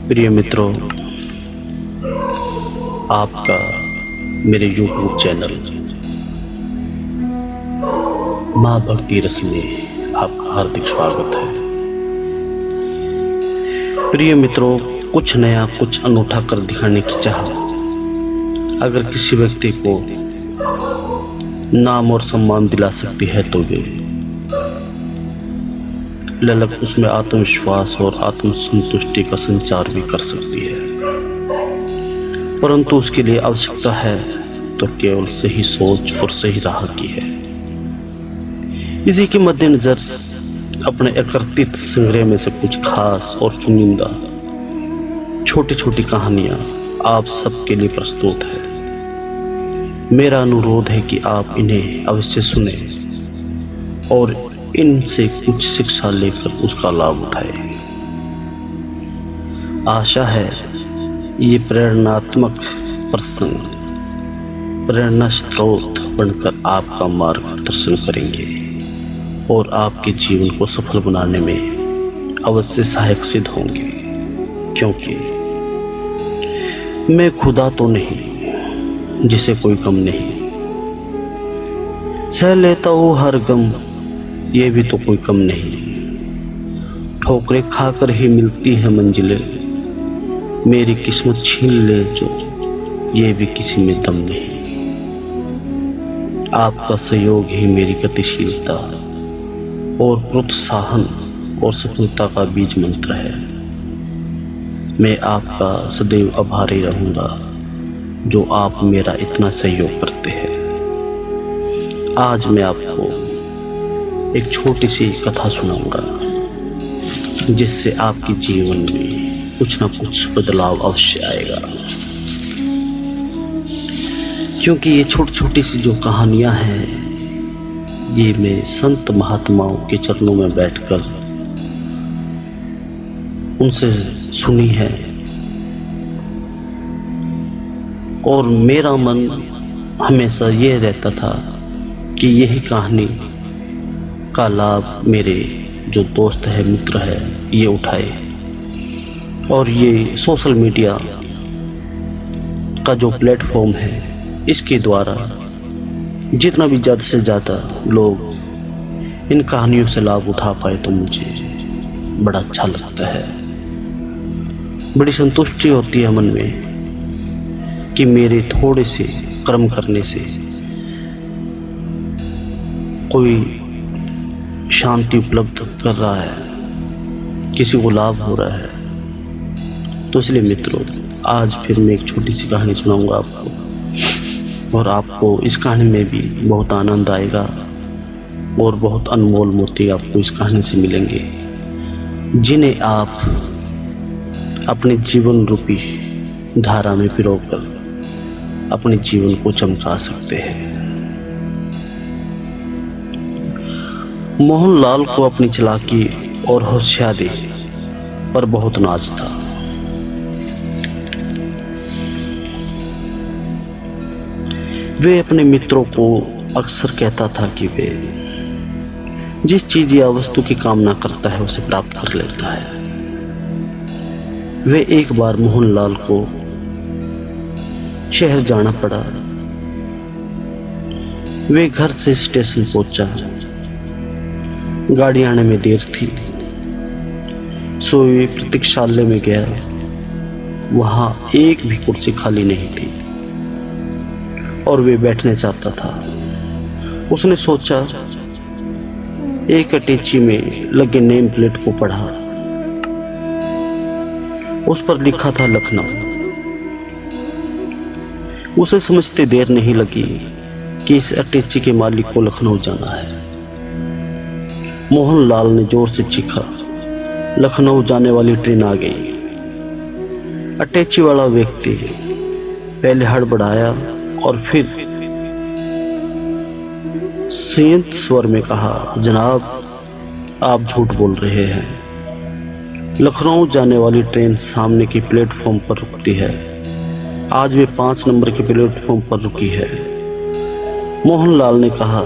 प्रिय मित्रों, आपका मेरे YouTube चैनल माँ भक्ति रस में आपका हार्दिक स्वागत है। प्रिय मित्रों, कुछ नया, कुछ अनूठा कर दिखाने की चाह अगर किसी व्यक्ति को नाम और सम्मान दिला सकती है तो वे ललक उसमें आत्मविश्वास और आत्मसंतुष्टि का संचार भी कर सकती है, परंतु उसके लिए आवश्यकता है तो केवल सही सोच और सही राह की है। इसी के मद्देनजर अपने एकत्रित संग्रह में से कुछ खास और चुनिंदा छोटी छोटी कहानियां आप सबके लिए प्रस्तुत है। मेरा अनुरोध है कि आप इन्हें अवश्य सुने और इनसे कुछ शिक्षा लेकर उसका लाभ उठाएं। आशा है ये प्रेरणात्मक प्रसंग प्रेरणा स्रोत बनकर आपका मार्गदर्शन करेंगे और आपके जीवन को सफल बनाने में अवश्य सहायक सिद्ध होंगे, क्योंकि मैं खुदा तो नहीं जिसे कोई गम नहीं, सह लेता हूँ हर गम ये भी तो कोई कम नहीं, ठोकरें खाकर ही मिलती है मंजिलें, मेरी किस्मत छीन ले जो ये भी किसी में दम नहीं। आपका सहयोग ही मेरी गतिशीलता और प्रोत्साहन और सफलता का बीज मंत्र है। मैं आपका सदैव आभारी रहूंगा जो आप मेरा इतना सहयोग करते हैं। आज मैं आपको एक छोटी सी कथा सुनाऊंगा जिससे आपके जीवन में कुछ ना कुछ बदलाव अवश्य आएगा, क्योंकि ये छोटी छोटी सी जो कहानियां हैं ये मैं संत महात्माओं के चरणों में बैठकर उनसे सुनी है और मेरा मन हमेशा ये रहता था कि यही कहानी का लाभ मेरे जो दोस्त है, मित्र है, ये उठाए और ये सोशल मीडिया का जो प्लेटफॉर्म है इसके द्वारा जितना भी ज़्यादा से ज़्यादा लोग इन कहानियों से लाभ उठा पाए तो मुझे बड़ा अच्छा लगता है। बड़ी संतुष्टि होती है मन में कि मेरे थोड़े से कर्म करने से कोई शांति उपलब्ध कर रहा है, किसी को लाभ हो रहा है। तो इसलिए मित्रों, आज फिर मैं एक छोटी सी कहानी सुनाऊंगा आपको और आपको इस कहानी में भी बहुत आनंद आएगा और बहुत अनमोल मोती आपको इस कहानी से मिलेंगे, जिन्हें आप अपने जीवन रूपी धारा में पिरोकर अपने जीवन को चमका सकते हैं। मोहनलाल को अपनी चालाकी और होशियारी पर बहुत नाज था। वे अपने मित्रों को अक्सर कहता था कि वे जिस चीज या वस्तु की कामना करता है उसे प्राप्त कर लेता है। वे एक बार मोहनलाल को शहर जाना पड़ा। वे घर से स्टेशन पहुंचा। गाड़ी आने में देर थी। सोई प्रतीक्षालय में गया, वहां एक भी कुर्सी खाली नहीं थी और वे बैठने चाहता था। उसने सोचा, एक अटैची में लगे नेम प्लेट को पढ़ा। उस पर लिखा था लखनऊ। उसे समझते देर नहीं लगी कि इस अटैची के मालिक को लखनऊ जाना है। मोहनलाल ने जोर से चीखा, लखनऊ जाने वाली ट्रेन आ गई। अटैची वाला व्यक्ति पहले हड़बड़ाया और फिर संयत स्वर में कहा, जनाब आप झूठ बोल रहे हैं। लखनऊ जाने वाली ट्रेन सामने की प्लेटफॉर्म पर रुकती है। आज वे 5 नंबर के प्लेटफॉर्म पर रुकी है। मोहनलाल ने कहा।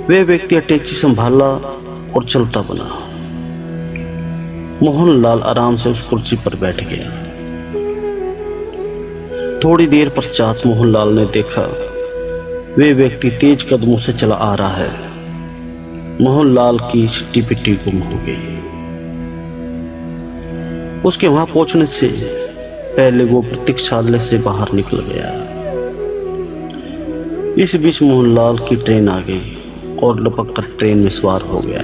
वे व्यक्ति अटैची संभाला और चलता बना। मोहनलाल आराम से उस कुर्सी पर बैठ गया। थोड़ी देर पश्चात मोहनलाल ने देखा वे व्यक्ति तेज कदमों से चला आ रहा है। मोहनलाल की सिट्टी पिट्टी गुम हो गई। उसके वहां पहुंचने से पहले वो प्रतीक्षालय से बाहर निकल गया। इस बीच मोहनलाल की ट्रेन आ गई और लपक कर ट्रेन में सवार हो गया।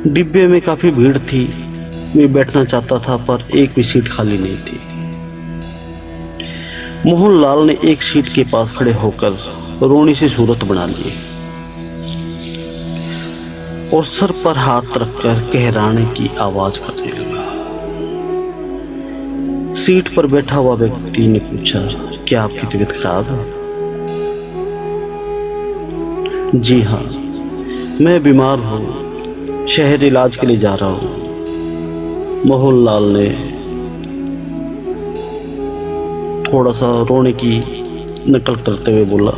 डिब्बे में काफी भीड़ थी। वे बैठना चाहता था पर एक भी सीट खाली नहीं थी। मोहनलाल ने एक सीट के पास खड़े होकर रोनी सी सूरत बना ली और सर पर हाथ रखकर कहराने की आवाज करने लगा। सीट पर बैठा हुआ व्यक्ति ने पूछा, क्या आपकी तबीयत खराब है? जी हाँ, मैं बीमार हूँ, शहर इलाज के लिए जा रहा हूँ। मोहनलाल ने थोड़ा सा रोने की नकल करते हुए बोला।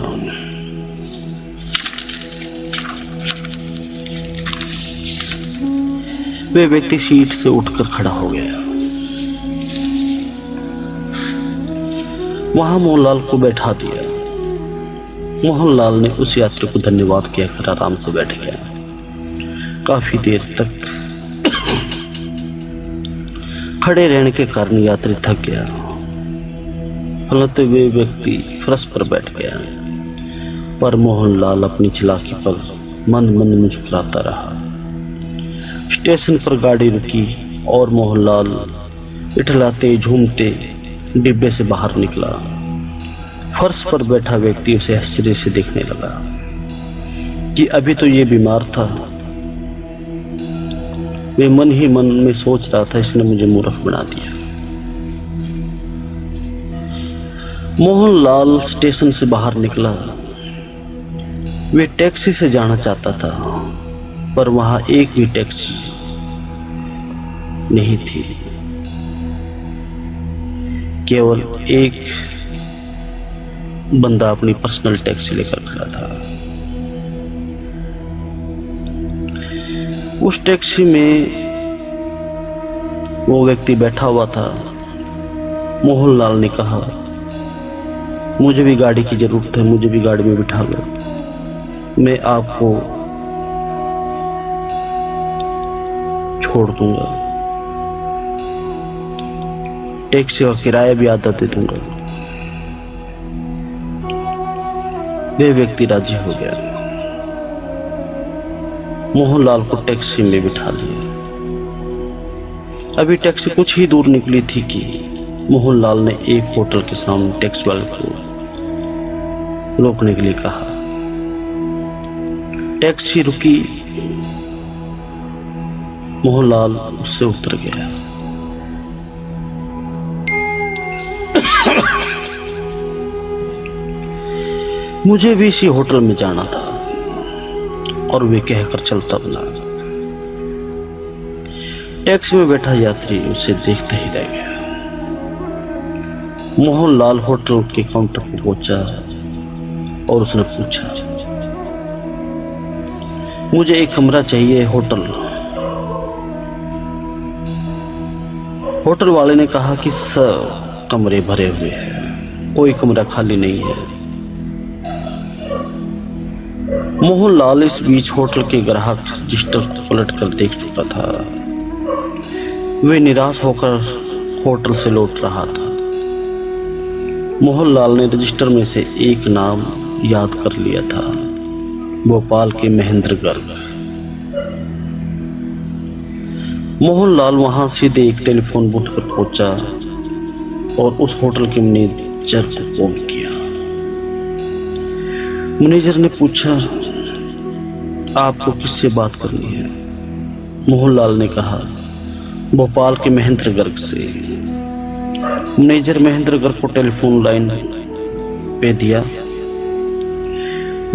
वे व्यक्ति सीट से उठकर खड़ा हो गया। वहां मोहनलाल को बैठा दिया। मोहनलाल ने उस यात्री को धन्यवाद कहकर आराम से बैठ गया। काफी देर तक खड़े रहने के कारण यात्री थक गया। फलते हुए व्यक्ति फर्श पर बैठ गया, पर मोहनलाल अपनी चालाकी पर मन मन मुस्कुराता रहा। स्टेशन पर गाड़ी रुकी और मोहनलाल इठलाते झूमते डिब्बे से बाहर निकला। फर्श पर बैठा व्यक्ति उसे आश्चर्य से देखने लगा कि अभी तो ये बीमार था। वे मन ही मन में सोच रहा था, इसने मुझे मूर्ख बना दिया। मोहनलाल स्टेशन से बाहर निकला। वे टैक्सी से जाना चाहता था, पर वहां एक भी टैक्सी नहीं थी। केवल एक बंदा अपनी पर्सनल टैक्सी लेकर खड़ा था। उस टैक्सी में वो व्यक्ति बैठा हुआ था। मोहनलाल ने कहा, मुझे भी गाड़ी की जरूरत है, मुझे भी गाड़ी में बिठा लो, मैं आपको छोड़ दूंगा, टैक्सी और किराया भी आधा दे दूंगा। वे व्यक्ति राजी हो गया। मोहनलाल को टैक्सी में बिठा लिया। अभी टैक्सी कुछ ही दूर निकली थी कि मोहनलाल ने एक होटल के सामने टैक्सी वाले को रोकने के लिए कहा। टैक्सी रुकी। मोहनलाल उससे उतर गया। मुझे भी इसी होटल में जाना था, और वे कहकर चलता बना। टैक्सी में बैठा यात्री उसे देखते ही रह गया। मोहनलाल होटल के काउंटर पर पहुंचा और उसने पूछा, मुझे एक कमरा चाहिए होटल वाले ने कहा कि सब कमरे भरे हुए हैं, कोई कमरा खाली नहीं है। मोहनलाल इस बीच होटल के ग्राहक रजिस्टर पलट कर देख चुका था। वे निराश होकर होटल से लौट रहा था। मोहनलाल ने रजिस्टर में से एक नाम याद कर लिया था, भोपाल के महेंद्र गर्ग। मोहनलाल वहां सीधे एक टेलीफोन बूथ पर पहुंचा और उस होटल के मैनेजर को फोन किया। मैनेजर ने पूछा, आपको किससे बात करनी है? मोहनलाल ने कहा, भोपाल के महेंद्र गर्ग से। मैनेजर महेंद्र गर्ग को टेलीफोन लाइन पे दिया।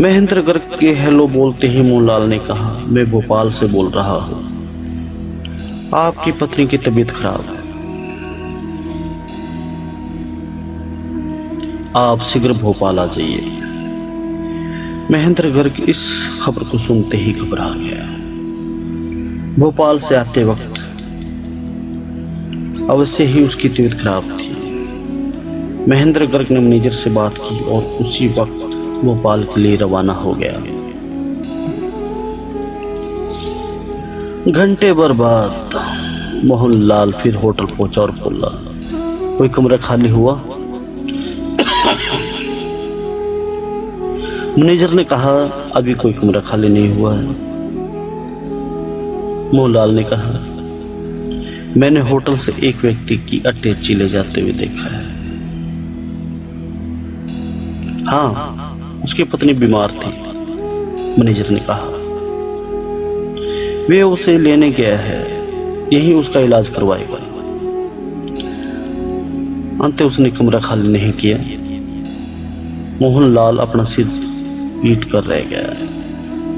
महेंद्र गर्ग के हेलो बोलते ही मोहनलाल ने कहा, मैं भोपाल से बोल रहा हूँ, आपकी पत्नी की तबीयत खराब है, आप शीघ्र भोपाल आ जाइए। महेंद्र गर्ग इस खबर को सुनते ही घबरा गया। भोपाल से आते वक्त अवश्य ही उसकी तबीयत खराब थी। महेंद्र गर्ग ने मैनेजर से बात की और उसी वक्त भोपाल के लिए रवाना हो गया। घंटे भर बाद मोहनलाल फिर होटल पहुंचा और बोला, कोई कमरा खाली हुआ? मैनेजर ने कहा, अभी कोई कमरा खाली नहीं हुआ है। मोहनलाल ने कहा, मैंने होटल से एक व्यक्ति की अटैची ले जाते हुए देखा है। हाँ, उसकी पत्नी बीमार थी, मैनेजर ने कहा। वे उसे लेने गया है, यही उसका इलाज करवाएगा। अंत उसने कमरा खाली नहीं किया। मोहनलाल अपना सिर पीट कर रह गया।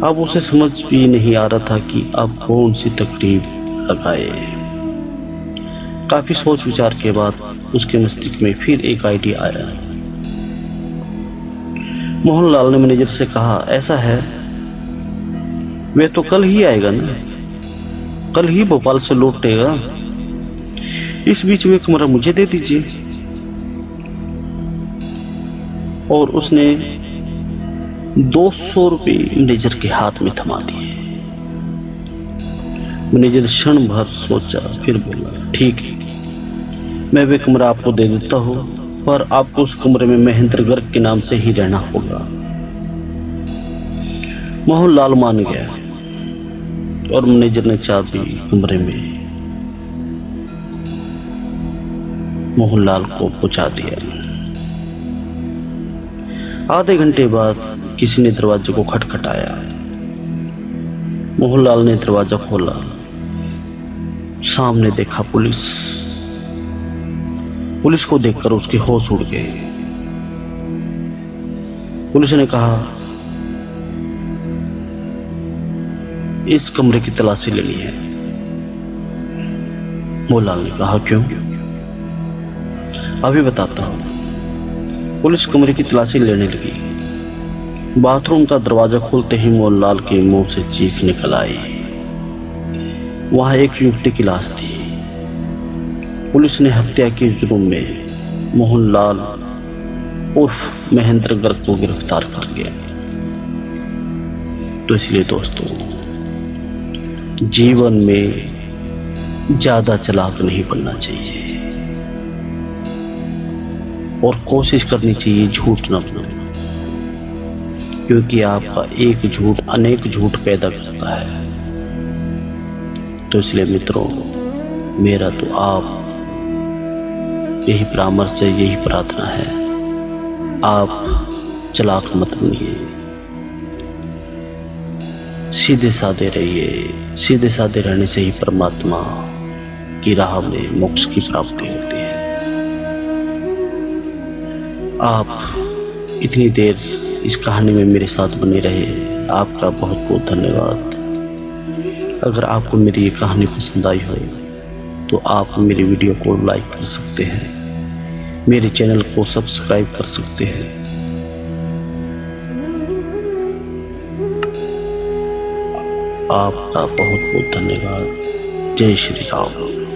अब उसे समझ भी नहीं आ रहा था कि अब कौन सी तकलीफ लगाए। काफी सोच विचार के बाद उसके मस्तिष्क में फिर एक आइडिया आया। मोहनलाल ने मैनेजर से कहा, ऐसा है, वे तो कल ही आएगा ना, कल ही भोपाल से लौटेगा। इस बीच में कमरा मुझे दे दीजिए। और उसने 200 रुपये मैनेजर के हाथ में थमा दिए। मैनेजर क्षण भर सोचा, फिर बोला, ठीक है, मैं वे कमरा आपको दे देता हूं, पर आपको उस कमरे में महेंद्र गर्ग के नाम से ही रहना होगा। मोहनलाल मान गया और मैनेजर ने चाबी कमरे में मोहनलाल को पहुंचा दिया। आधे घंटे बाद किसी ने दरवाजे को खटखटाया। मोहनलाल ने दरवाजा खोला। सामने देखा पुलिस। पुलिस को देखकर उसके होश उड़ गए। पुलिस ने कहा, इस कमरे की तलाशी लेनी है। मोहनलाल ने कहा, क्यों? अभी बताता हूं। पुलिस कमरे की तलाशी लेने लगी। बाथरूम का दरवाजा खोलते ही मोहनलाल के मुंह से चीख निकल आई। वहां एक युवती की लाश थी। पुलिस ने हत्या के जुर्म में मोहनलाल उर्फ महेंद्र गर्ग को गिरफ्तार कर लिया। तो इसलिए दोस्तों, जीवन में ज्यादा चालाक नहीं बनना चाहिए और कोशिश करनी चाहिए झूठ न बोलना, क्योंकि आपका एक झूठ अनेक झूठ पैदा करता है। तो इसलिए मित्रों, मेरा तो आप यही परामर्श है, यही प्रार्थना है, आप चालाक मत बनिए, सीधे साधे रहिए। सीधे साधे रहने से ही परमात्मा की राह में मोक्ष की प्राप्ति होती है। आप इतनी देर इस कहानी में मेरे साथ बने रहे, आपका बहुत बहुत धन्यवाद। अगर आपको मेरी ये कहानी पसंद आई हो तो आप मेरी वीडियो को लाइक कर सकते हैं, मेरे चैनल को सब्सक्राइब कर सकते हैं। आपका बहुत बहुत धन्यवाद। जय श्री राम।